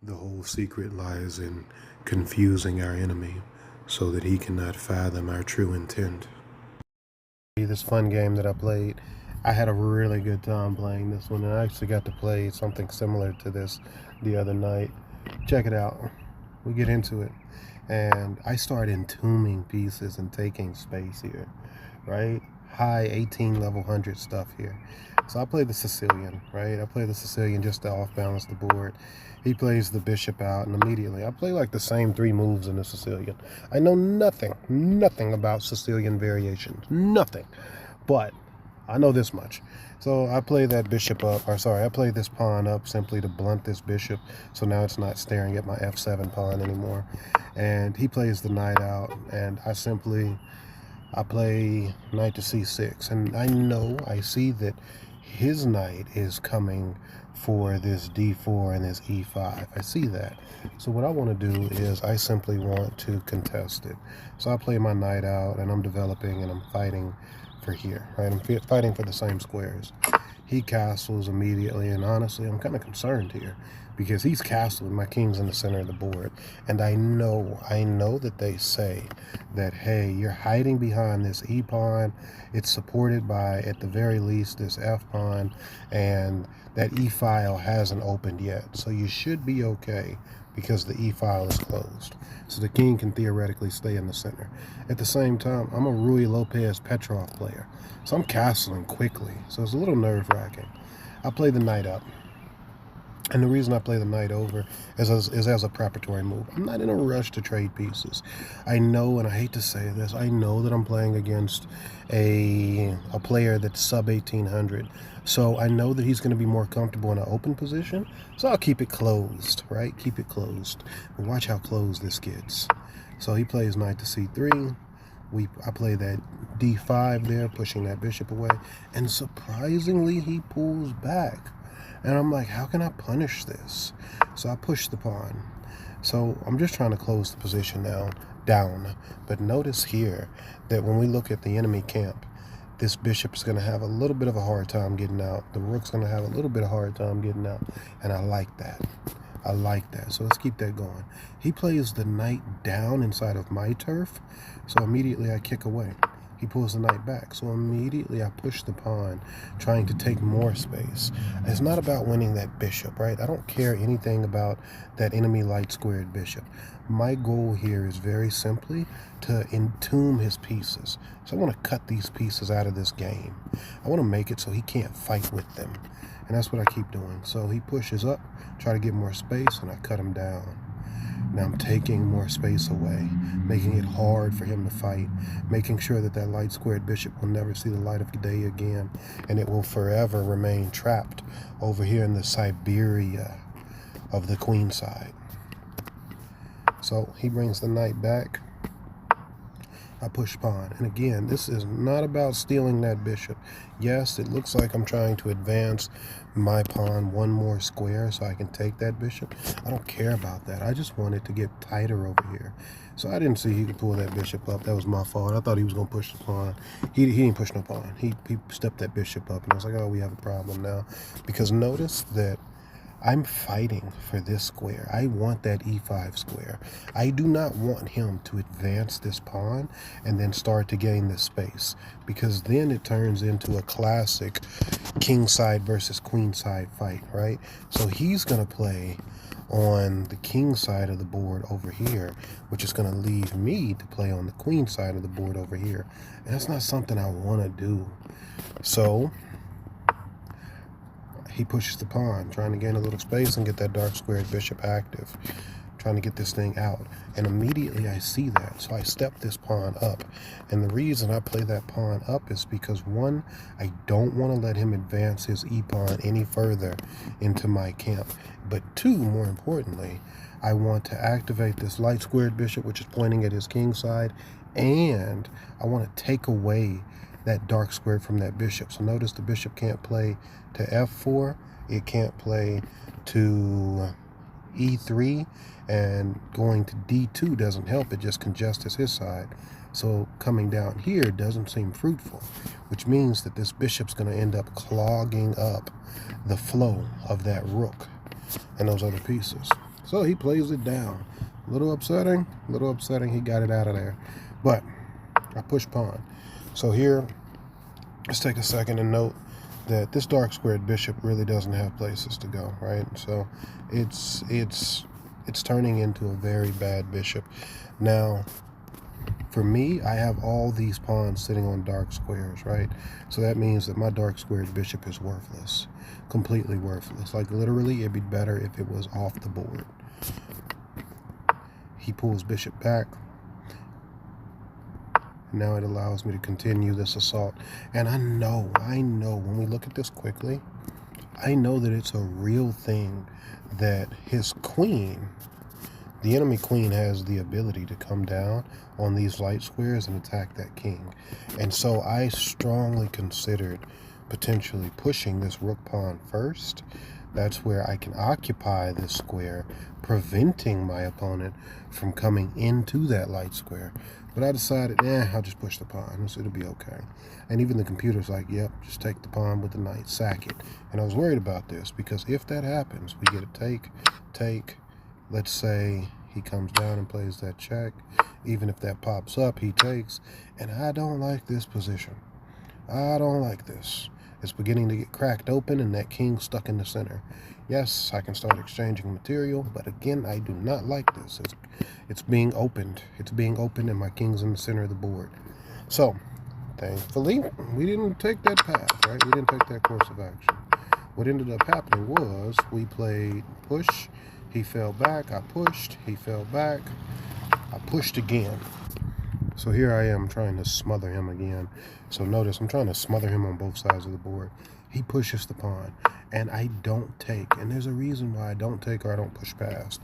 The whole secret lies in confusing our enemy so that he cannot fathom our true intent. This fun game that I played, I had a really good time playing this one, and I actually got to play something similar to this the other night. Check it out. We get into it, and I start entombing pieces and taking space here, right? High 18 level 100 stuff here. So I play the Sicilian, right? I play the Sicilian just to off balance the board. He plays the bishop out, and immediately I play like the same 3 moves in the Sicilian. I know nothing about Sicilian variations, nothing. But I know this much. So I play that bishop up, or sorry, I play this pawn up simply to blunt this bishop. So now it's not staring at my f7 pawn anymore. And he plays the knight out, and I play knight to c6. And I see that his knight is coming for this d4 and this e5. I see that. So what I want to do is I simply want to contest it. So I play my knight out, and I'm developing, and I'm fighting for here, right? I'm fighting for the same squares. He castles immediately, and honestly, I'm kind of concerned here because he's castling. My king's in the center of the board, and I know that they say that, hey, you're hiding behind this e pawn. It's supported by, at the very least, this f pawn, and that e file hasn't opened yet, so you should be okay because the e file is closed. So the king can theoretically stay in the center. At the same time, I'm a Rui Lopez Petrov player, so I'm castling quickly, so it's a little nerve-wracking. I play the knight up, and the reason I play the knight over is as a preparatory move. I'm not in a rush to trade pieces. I know, and I hate to say this, I know that I'm playing against a player that's sub 1800. So I know that he's going to be more comfortable in an open position. So I'll keep it closed, right? Keep it closed. And watch how close this gets. So he plays knight to c3. I play that d5 there, pushing that bishop away. And surprisingly, he pulls back. And I'm like, how can I punish this? So I push the pawn. So I'm just trying to close the position down. But notice here that when we look at the enemy camp, this bishop is going to have a little bit of a hard time getting out. The rook's going to have a little bit of hard time getting out. And I like that. I like that. So let's keep that going. He plays the knight down inside of my turf. So immediately I kick away. He pulls the knight back. So immediately I push the pawn, trying to take more space. It's not about winning that bishop, right? I don't care anything about that enemy light squared bishop. My goal here is very simply to entomb his pieces. So I want to cut these pieces out of this game. I want to make it so he can't fight with them. And that's what I keep doing. So he pushes up, try to get more space, and I cut him down. Now I'm taking more space away, making it hard for him to fight, making sure that that light squared bishop will never see the light of day again, and it will forever remain trapped over here in the Siberia of the Queenside. So he brings the knight back. I push pawn. And again, this is not about stealing that bishop. Yes, it looks like I'm trying to advance my pawn one more square so I can take that bishop. I don't care about that. I just want it to get tighter over here. So I didn't see he could pull that bishop up. That was my fault. I thought he was going to push the pawn. He didn't push no pawn. He stepped that bishop up, and I was like, oh, we have a problem now. Because notice that I'm fighting for this square. I want that e5 square. I do not want him to advance this pawn and then start to gain this space, because then it turns into a classic kingside versus queenside fight, right? So he's going to play on the king side of the board over here, which is going to leave me to play on the queen side of the board over here. And that's not something I want to do. So he pushes the pawn, trying to gain a little space and get that dark squared bishop active, trying to get this thing out. And immediately I see that, so I step this pawn up. And the reason I play that pawn up is because, one, I don't want to let him advance his e-pawn any further into my camp. But two, more importantly, I want to activate this light squared bishop, which is pointing at his king side, and I want to take away that dark square from that bishop. So notice the bishop can't play to f4, it can't play to e3, and going to d2 doesn't help, it just congests his side. So coming down here doesn't seem fruitful, which means that this bishop's going to end up clogging up the flow of that rook and those other pieces. So he plays it down. A little upsetting, he got it out of there. But I push pawn. So here, let's take a second and note that this dark squared bishop really doesn't have places to go, right? So it's turning into a very bad bishop. Now, for me, I have all these pawns sitting on dark squares, right? So that means that my dark squared bishop is worthless, completely worthless. Like literally, it'd be better if it was off the board. He pulls bishop back. Now it allows me to continue this assault. And I know, when we look at this quickly, I know that it's a real thing that his queen, the enemy queen, has the ability to come down on these light squares and attack that king. And so I strongly considered potentially pushing this rook pawn first. That's where I can occupy this square, preventing my opponent from coming into that light square. But I decided, I'll just push the pawn. It'll be okay. And even the computer's like, yep, just take the pawn with the knight, sack it. And I was worried about this because if that happens, we get a take. Let's say he comes down and plays that check. Even if that pops up, he takes. And I don't like this position. I don't like this. It's beginning to get cracked open and that king stuck in the center. Yes, I can start exchanging material, but again, I do not like this. It's being opened. It's being opened and my king's in the center of the board. So, thankfully, we didn't take that path, right? We didn't take that course of action. What ended up happening was we played push. He fell back. I pushed. He fell back. I pushed again. So here I am trying to smother him again. So notice I'm trying to smother him on both sides of the board. He pushes the pawn and I don't take. And there's a reason why I don't take or I don't push past.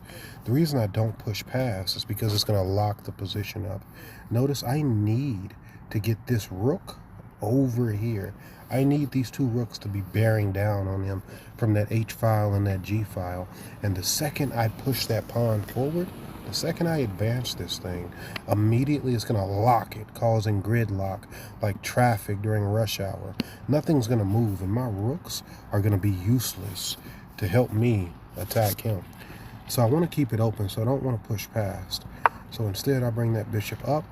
The reason I don't push past is because it's going to lock the position up. Notice I need to get this rook over here. I need these two rooks to be bearing down on him from that H file and that G file. And the second I push that pawn forward, the second I advance this thing, immediately it's going to lock it, causing gridlock like traffic during rush hour. Nothing's going to move, and my rooks are going to be useless to help me attack him. So I want to keep it open, so I don't want to push past. So instead, I bring that bishop up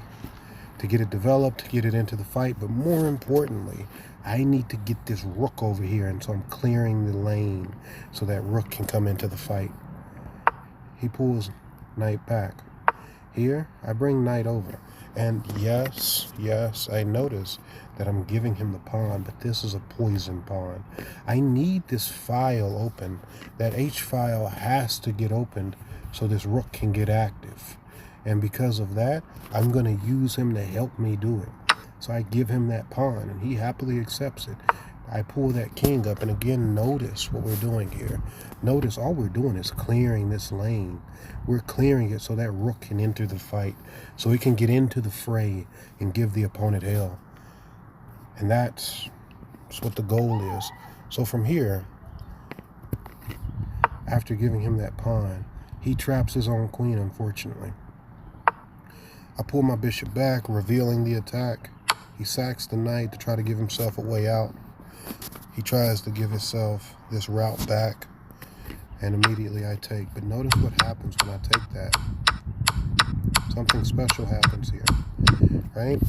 to get it developed, to get it into the fight. But more importantly, I need to get this rook over here, and so I'm clearing the lane so that rook can come into the fight. He pulls knight back. Here, I bring knight over. And yes, I notice that I'm giving him the pawn, but this is a poison pawn. I need this file open. That H file has to get opened so this rook can get active. And because of that, I'm going to use him to help me do it. So I give him that pawn, and he happily accepts it. I pull that king up, and again, notice what we're doing here. Notice all we're doing is clearing this lane. We're clearing it so that rook can enter the fight, so he can get into the fray and give the opponent hell. And that's what the goal is. So from here, after giving him that pawn, he traps his own queen, unfortunately. I pull my bishop back, revealing the attack. He sacks the knight to try to give himself a way out. He tries to give himself this route back, and immediately I take. But notice what happens when I take that. Something special happens here, right?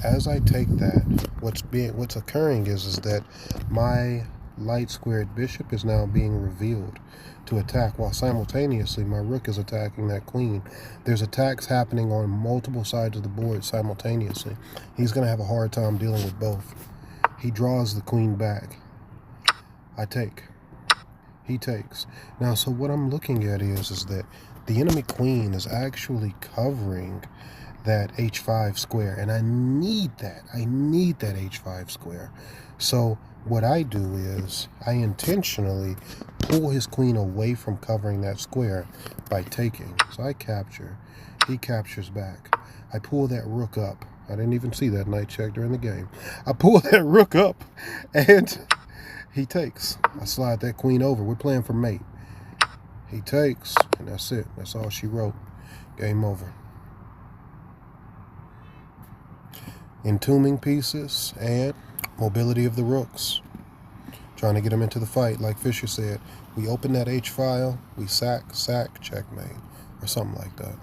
As I take that, what's occurring is that my light squared bishop is now being revealed to attack, while simultaneously my rook is attacking that queen. There's attacks happening on multiple sides of the board simultaneously. He's going to have a hard time dealing with both. He draws the queen back. I take. He takes. Now, so what I'm looking at is that the enemy queen is actually covering that H5 square, and I need that. I need that H5 square. So what I do is I intentionally pull his queen away from covering that square by taking. So I capture. He captures back. I pull that rook up. I didn't even see that knight check during the game. I pull that rook up, and he takes. I slide that queen over. We're playing for mate. He takes, and that's it. That's all she wrote. Game over. Entombing pieces and mobility of the rooks. trying to get him into the fight. Like Fisher said, we open that H file, we sack, checkmate, or something like that.